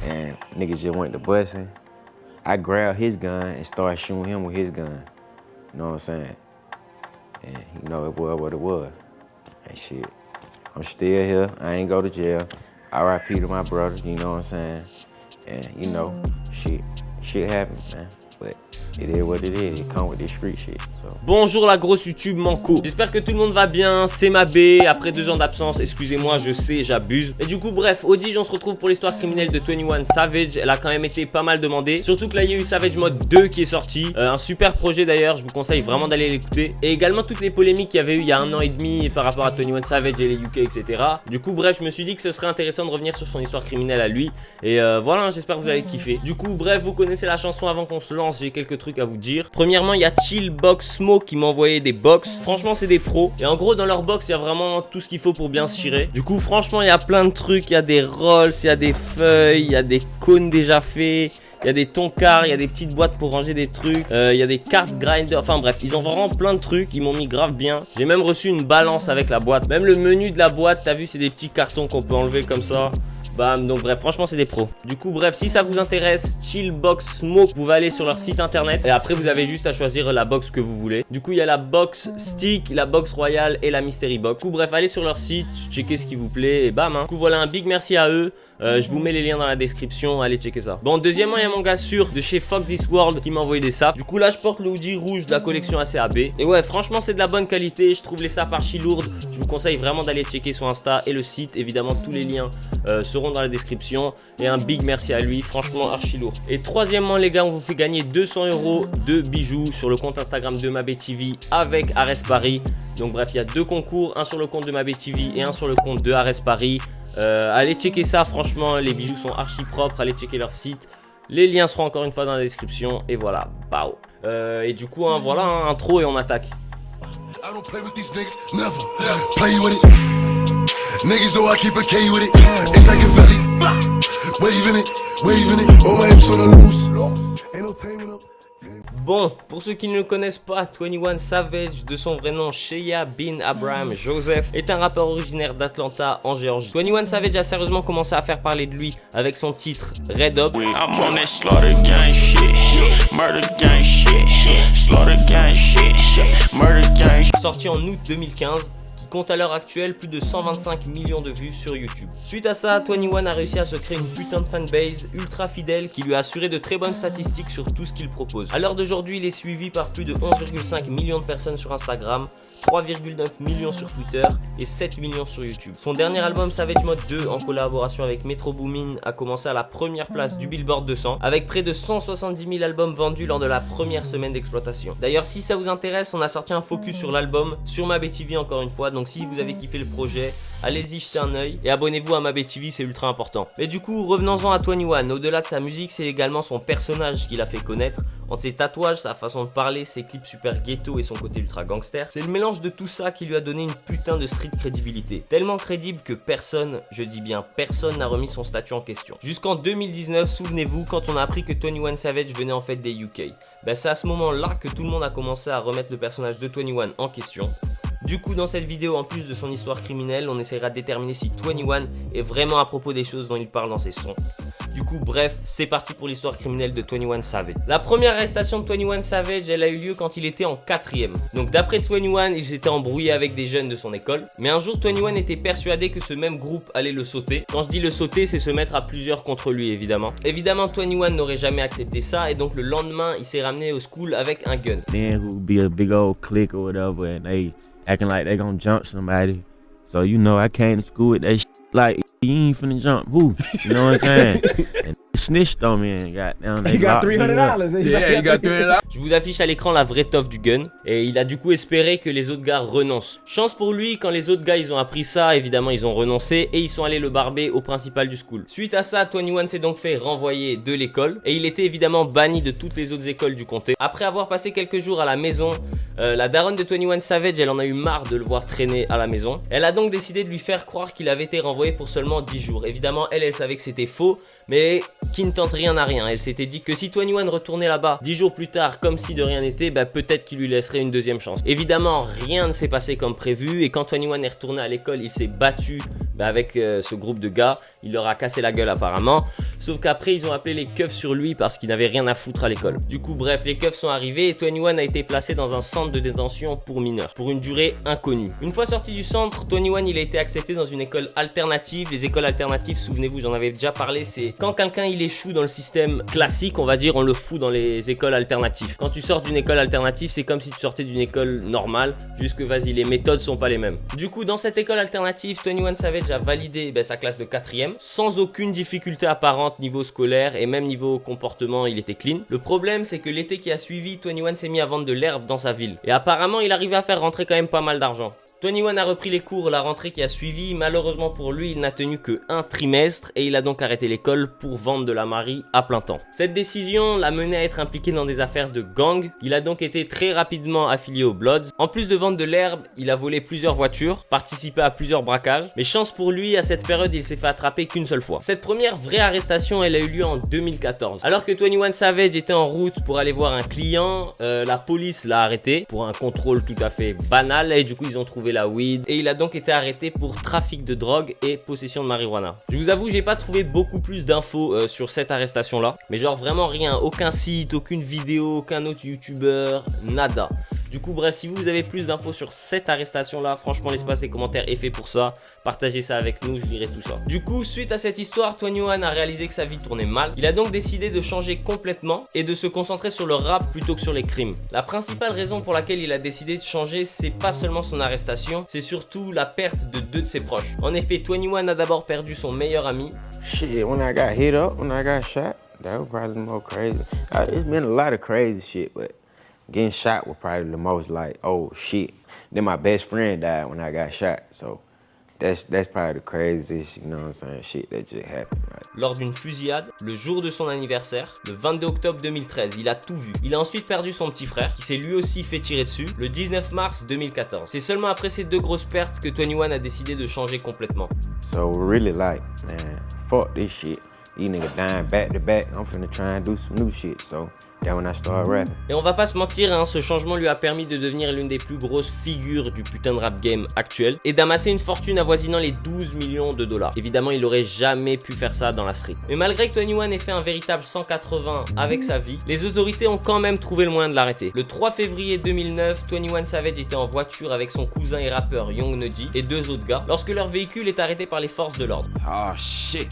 and niggas just went to busting. I grabbed his gun and started shooting him with his gun. You know what I'm saying? And you know, it was what it was. And shit, I'm still here. I ain't go to jail. R.I.P. to my brother, you know what I'm saying? And you know, shit happens, man. But it is what it is. It come with this street shit. So. Bonjour la grosse YouTube Manco. J'espère que tout le monde va bien. C'est Mabé. Après 2 ans d'absence, excusez-moi, je sais, j'abuse. Et du coup, bref, Odige, on se retrouve pour l'histoire criminelle de 21 Savage. Elle a quand même été pas mal demandée. Surtout que là, il y a eu Savage Mode 2 qui est sorti. Un super projet d'ailleurs. Je vous conseille vraiment d'aller l'écouter. Et également toutes les polémiques qu'il y avait eu il y a 1 an et demi par rapport à 21 Savage et les UK, etc. Du coup, bref, je me suis dit que ce serait intéressant de revenir sur son histoire criminelle à lui. Et voilà, j'espère que vous allez kiffer. Du coup, bref, vous connaissez la chanson. Avant qu'on se lance, j'ai quelques trucs à vous dire. Premièrement, il y a Chillbox Smoke qui m'a envoyé des box. Franchement, c'est des pros. Et en gros, dans leur box, il y a vraiment tout ce qu'il faut pour bien se chirer. Du coup, franchement, il y a plein de trucs. Il y a des rolls, il y a des feuilles, il y a des cônes déjà faits. Il y a des tonkars, il y a des petites boîtes pour ranger des trucs. Il y a des cartes grinder. Enfin bref, ils ont vraiment plein de trucs. Ils m'ont mis grave bien. J'ai même reçu une balance avec la boîte. Même le menu de la boîte, t'as vu, c'est des petits cartons qu'on peut enlever comme ça. Bam, donc bref, franchement c'est des pros. Du coup bref, si ça vous intéresse, Chillbox Smoke, vous pouvez aller sur leur site internet. Et après vous avez juste à choisir la box que vous voulez. Du coup il y a la box stick, la box royale et la mystery box. Du coup bref, allez sur leur site, checkez ce qui vous plaît et bam hein. Du coup voilà, un big merci à eux. Je vous mets les liens dans la description, allez checker ça. Bon, deuxièmement, il y a mon gars sûr de chez Fuck This World qui m'a envoyé des sapes. Du coup là je porte le hoodie rouge de la collection ACAB. Et ouais, franchement c'est de la bonne qualité. Je trouve les sapes archi lourdes. Je vous conseille vraiment d'aller checker son Insta et le site. Évidemment tous les liens seront dans la description. Et un big merci à lui, franchement archi lourd. Et troisièmement les gars, on vous fait gagner 200 € de bijoux sur le compte Instagram de MabéTV avec Ares Paris. Donc bref, il y a 2 concours, un sur le compte de MabéTV et un sur le compte de Ares Paris. Allez checker ça, franchement les bijoux sont archi propres, allez checker leur site. Les liens seront encore une fois dans la description. Et voilà, bao. Et du coup, hein, voilà, hein, intro et on attaque. Bon, pour ceux qui ne le connaissent pas, 21 Savage, de son vrai nom Shea Bin Abraham Joseph, est un rappeur originaire d'Atlanta en Géorgie. 21 Savage a sérieusement commencé à faire parler de lui avec son titre Red Up, sorti en août 2015. Compte à l'heure actuelle plus de 125 millions de vues sur YouTube. Suite à ça, 21 a réussi à se créer une putain de fanbase ultra fidèle qui lui a assuré de très bonnes statistiques sur tout ce qu'il propose. À l'heure d'aujourd'hui, il est suivi par plus de 11,5 millions de personnes sur Instagram, 3,9 millions sur Twitter et 7 millions sur YouTube. Son dernier album Savage Mode 2 en collaboration avec Metro Boomin a commencé à la première place du Billboard 200 avec près de 170 000 albums vendus lors de la première semaine d'exploitation. D'ailleurs si ça vous intéresse, on a sorti un focus sur l'album sur MabéTV encore une fois, donc si vous avez kiffé le projet, allez-y jeter un oeil et abonnez-vous à MabéTV, c'est ultra important. Mais du coup revenons-en à 21, au-delà de sa musique c'est également son personnage qui l'a fait connaître. Entre ses tatouages, sa façon de parler, ses clips super ghetto et son côté ultra gangster, c'est le mélange de tout ça qui lui a donné une putain de street crédibilité. Tellement crédible que personne, je dis bien personne, n'a remis son statut en question. Jusqu'en 2019, souvenez-vous, quand on a appris que 21 Savage venait en fait des UK. Ben c'est à ce moment-là que tout le monde a commencé à remettre le personnage de 21 en question. Du coup dans cette vidéo, en plus de son histoire criminelle, on essaiera de déterminer si 21 est vraiment à propos des choses dont il parle dans ses sons. Du coup bref, c'est parti pour l'histoire criminelle de 21 Savage. La première arrestation de 21 Savage, elle a eu lieu quand il était en 4ème. Donc d'après 21, il s'était embrouillé avec des jeunes de son école. Mais un jour 21 était persuadé que ce même groupe allait le sauter. Quand je dis le sauter, c'est se mettre à plusieurs contre lui évidemment. Évidemment 21 n'aurait jamais accepté ça et donc le lendemain il s'est ramené au school avec un gun. Then who be a big old clique or whatever and they acting like they gonna jump somebody. So you know I came to school with that shit like you ain't finna jump who? You know what I'm saying? And snitched on me and got down. He got $300. Yeah, he got $300. Je vous affiche à l'écran la vraie toffe du gun et il a du coup espéré que les autres gars renoncent. Chance pour lui, quand les autres gars ils ont appris ça, évidemment ils ont renoncé et ils sont allés le barber au principal du school. Suite à ça, 21 s'est donc fait renvoyer de l'école et il était évidemment banni de toutes les autres écoles du comté. Après avoir passé quelques jours à la maison, la daronne de 21 Savage, elle en a eu marre de le voir traîner à la maison. Elle a donc décidé de lui faire croire qu'il avait été renvoyé pour seulement 10 jours. Évidemment, elle savait que c'était faux, mais qui ne tente rien à rien. Elle s'était dit que si 21 retournait là-bas 10 jours plus tard comme si de rien n'était, bah peut-être qu'il lui laisserait une deuxième chance. Évidemment, rien ne s'est passé comme prévu et quand 21 est retourné à l'école, il s'est battu avec ce groupe de gars. Il leur a cassé la gueule apparemment. sauf qu'après ils ont appelé les keufs sur lui parce qu'il n'avait rien à foutre à l'école. Du coup bref, les keufs sont arrivés et 21 a été placé dans un centre de détention pour mineurs, pour une durée inconnue. Une fois sorti du centre, 21 il a été accepté dans une école alternative. Les écoles alternatives, souvenez-vous, j'en avais déjà parlé, c'est quand quelqu'un il échoue dans le système classique, on va dire, on le fout dans les écoles alternatives. Quand tu sors d'une école alternative, c'est comme si tu sortais d'une école normale, juste que vas-y, les méthodes sont pas les mêmes. Du coup, dans cette école alternative, 21 Savage a validé sa classe de 4ème, sans aucune difficulté apparente niveau scolaire et même niveau comportement, il était clean. Le problème, c'est que l'été qui a suivi, 21 s'est mis à vendre de l'herbe dans sa ville. Et apparemment, il arrivait à faire rentrer quand même pas mal d'argent. 21 a repris les cours la rentrée qui a suivi. Malheureusement pour lui, il n'a tenu que un trimestre et il a donc arrêté l'école pour vendre de la Marie à plein temps. Cette décision l'a mené à être impliqué dans des affaires de gang. Il a donc été très rapidement affilié aux Bloods. En plus de vendre de l'herbe, il a volé plusieurs voitures, participé à plusieurs braquages. Mais chance pour lui, à cette période, il s'est fait attraper qu'une seule fois. Cette première vraie arrestation, elle a eu lieu en 2014. Alors que 21 Savage était en route pour aller voir un client, la police l'a arrêté pour un contrôle tout à fait banal et du coup ils ont trouvé la weed et il a donc été arrêté pour trafic de drogue et possession de marijuana. Je vous avoue, j'ai pas trouvé beaucoup plus d'infos sur cette arrestation là, mais genre vraiment rien, aucun site, aucune vidéo, aucun autre youtubeur, nada. Du coup bref, si vous avez plus d'infos sur cette arrestation là, franchement l'espace des commentaires est fait pour ça. Partagez ça avec nous, je lirai tout ça. Du coup, suite à cette histoire, 21 a réalisé que sa vie tournait mal. Il a donc décidé de changer complètement et de se concentrer sur le rap plutôt que sur les crimes. La principale raison pour laquelle il a décidé de changer, c'est pas seulement son arrestation, c'est surtout la perte de 2 de ses proches. En effet, 21 a d'abord perdu son meilleur ami. Shit, when I got hit up, when I got shot, that was probably the most crazy. It's been a lot of crazy shit, but getting shot was probably the most like, oh shit. Then my best friend died when I got shot, so that's probably the craziest, you know what I'm saying, shit that just happened, right? Lors d'une fusillade, le jour de son anniversaire, le 22 octobre 2013, il a tout vu. Il a ensuite perdu son petit frère, qui s'est lui aussi fait tirer dessus, le 19 mars 2014. C'est seulement après ces 2 grosses pertes que 21 a décidé de changer complètement. So really like, man, fuck this shit. These niggas dying back to back, I'm finna try and do some new shit, so that's when I started rapping. Et on va pas se mentir, hein, ce changement lui a permis de devenir l'une des plus grosses figures du putain de rap game actuel et d'amasser une fortune avoisinant les 12 millions de dollars. Évidemment, il aurait jamais pu faire ça dans la street. Mais malgré que 21 ait fait un véritable 180 avec sa vie, les autorités ont quand même trouvé le moyen de l'arrêter. Le 3 février 2009, 21 Savage était en voiture avec son cousin et rappeur Young Nudy et 2 autres gars lorsque leur véhicule est arrêté par les forces de l'ordre. Oh shit,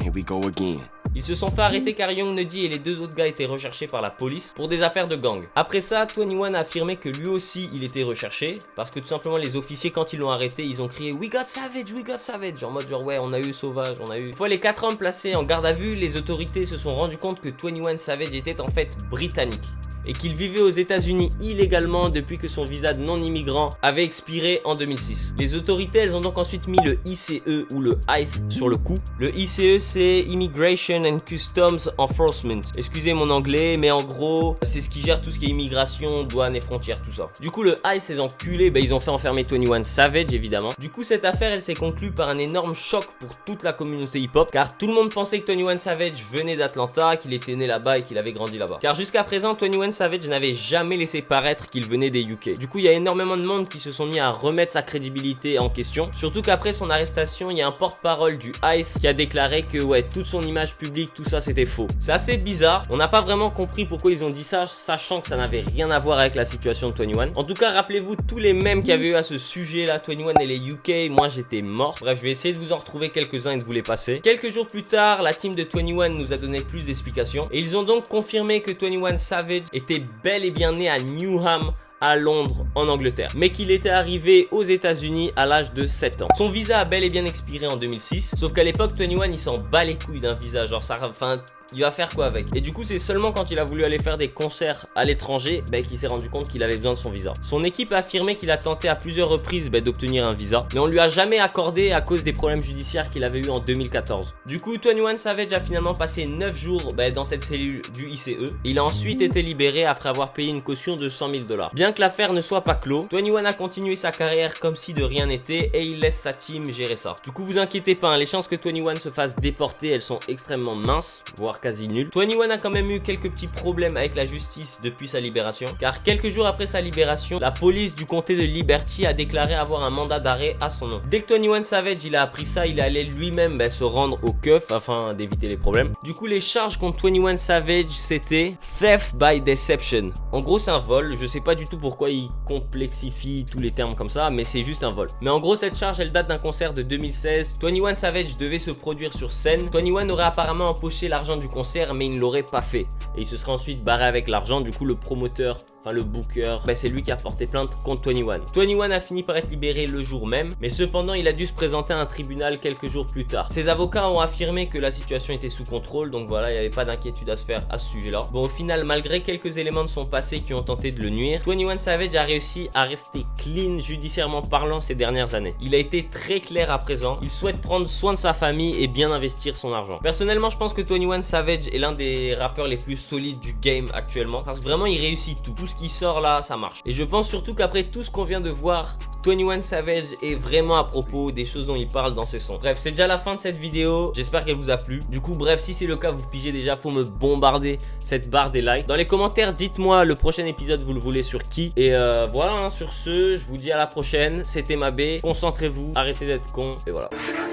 here we go again. Ils se sont fait arrêter car Young Nudy et les 2 autres gars étaient recherchés par la police pour des affaires de gang. Après ça, 21 a affirmé que lui aussi il était recherché parce que tout simplement les officiers quand ils l'ont arrêté, ils ont crié We got Savage, we got Savage, en mode genre ouais on a eu Sauvage, on a eu... Une fois les 4 hommes placés en garde à vue, les autorités se sont rendu compte que 21 Savage était en fait britannique et qu'il vivait aux États-Unis illégalement depuis que son visa de non-immigrant avait expiré en 2006. Les autorités, elles ont donc ensuite mis le ICE ou le ICE sur le coup. Le ICE, c'est Immigration and Customs Enforcement. Excusez mon anglais, mais en gros, c'est ce qui gère tout ce qui est immigration, douane et frontières, tout ça. Du coup, le ICE, ces enculés, ils ont fait enfermer 21 Savage, évidemment. Du coup, cette affaire, elle s'est conclue par un énorme choc pour toute la communauté hip-hop, car tout le monde pensait que 21 Savage venait d'Atlanta, qu'il était né là-bas et qu'il avait grandi là-bas. Car jusqu'à présent, 21 Savage n'avait jamais laissé paraître qu'il venait des UK. Du coup, il y a énormément de monde qui se sont mis à remettre sa crédibilité en question. Surtout qu'après son arrestation, il y a un porte-parole du ICE qui a déclaré que ouais, toute son image publique, tout ça c'était faux. C'est assez bizarre. On n'a pas vraiment compris pourquoi ils ont dit ça, sachant que ça n'avait rien à voir avec la situation de 21. En tout cas, rappelez-vous tous les mèmes qu'il y avait eu à ce sujet-là, 21 et les UK. Moi, j'étais mort. Bref, je vais essayer de vous en retrouver quelques-uns et de vous les passer. Quelques jours plus tard, la team de 21 nous a donné plus d'explications et ils ont donc confirmé que 21 Savage était bel et bien né à Newham, à Londres, en Angleterre, mais qu'il était arrivé aux États-Unis à l'âge de 7 ans. Son visa a bel et bien expiré en 2006, sauf qu'à l'époque, 21 il s'en bat les couilles d'un visa, genre ça, enfin, il va faire quoi avec? Et du coup, c'est seulement quand il a voulu aller faire des concerts à l'étranger qu'il s'est rendu compte qu'il avait besoin de son visa. Son équipe a affirmé qu'il a tenté à plusieurs reprises d'obtenir un visa, mais on lui a jamais accordé à cause des problèmes judiciaires qu'il avait eu en 2014. Du coup, 21 Savage a finalement passé 9 jours dans cette cellule du ICE. Il a ensuite été libéré après avoir payé une caution de 100 000 $. Bien Bien que l'affaire ne soit pas clos, 21 a continué sa carrière comme si de rien n'était et il laisse sa team gérer ça. Du coup, vous inquiétez pas, hein, les chances que 21 se fasse déporter, elles sont extrêmement minces, voire quasi nulles. 21 a quand même eu quelques petits problèmes avec la justice depuis sa libération, car quelques jours après sa libération, la police du comté de Liberty a déclaré avoir un mandat d'arrêt à son nom. Dès que 21 Savage il a appris ça, il est allé lui-même se rendre au keuf afin d'éviter les problèmes. Du coup, les charges contre 21 Savage, c'était theft by deception. En gros, c'est un vol. Je sais pas du tout pourquoi il complexifie tous les termes comme ça, mais c'est juste un vol. Mais en gros, cette charge, elle date d'un concert de 2016. 21 Savage devait se produire sur scène. 21 aurait apparemment empoché l'argent du concert, mais il ne l'aurait pas fait. Et il se serait ensuite barré avec l'argent. Du coup, le promoteur, enfin le booker, c'est lui qui a porté plainte contre 21. 21 a fini par être libéré le jour même, mais cependant il a dû se présenter à un tribunal quelques jours plus tard. Ses avocats ont affirmé que la situation était sous contrôle, donc voilà, il n'y avait pas d'inquiétude à se faire à ce sujet-là. Bon, au final, malgré quelques éléments de son passé qui ont tenté de le nuire, 21 Savage a réussi à rester clean judiciairement parlant ces dernières années. Il a été très clair à présent, il souhaite prendre soin de sa famille et bien investir son argent. Personnellement, je pense que 21 Savage est l'un des rappeurs les plus solides du game actuellement, parce que vraiment il réussit tout ce qui sort là, ça marche. Et je pense surtout qu'après tout ce qu'on vient de voir, 21 Savage est vraiment à propos des choses dont il parle dans ses sons. Bref, c'est déjà la fin de cette vidéo, j'espère qu'elle vous a plu. Du coup, bref, si c'est le cas, vous pigez déjà, faut me bombarder cette barre des likes. Dans les commentaires, dites-moi le prochain épisode, vous le voulez sur qui. Et voilà, hein, sur ce, je vous dis à la prochaine. C'était Mabé, concentrez-vous, arrêtez d'être con, et voilà.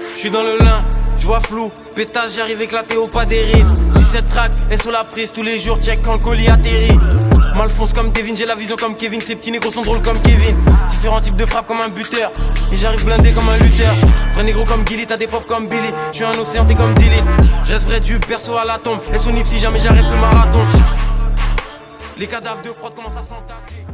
Je suis dans le lin, je vois flou, pétage, j'arrive éclaté au pas des rides. 17 tracks, et sur la prise, tous les jours, check quand le colis atterrit. Malfonce comme Devin, j'ai la vision comme Kevin, ces petits négros sont drôles comme Kevin. Différents types de frappes comme un buteur, et j'arrive blindé comme un lutteur. Vrai négro comme Gilly, t'as des pop comme Billy, je suis un océan, t'es comme Dilly. Je reste vrai du perso à la tombe, et son nip si jamais j'arrête le marathon. Les cadavres de prod commencent à s'entasser.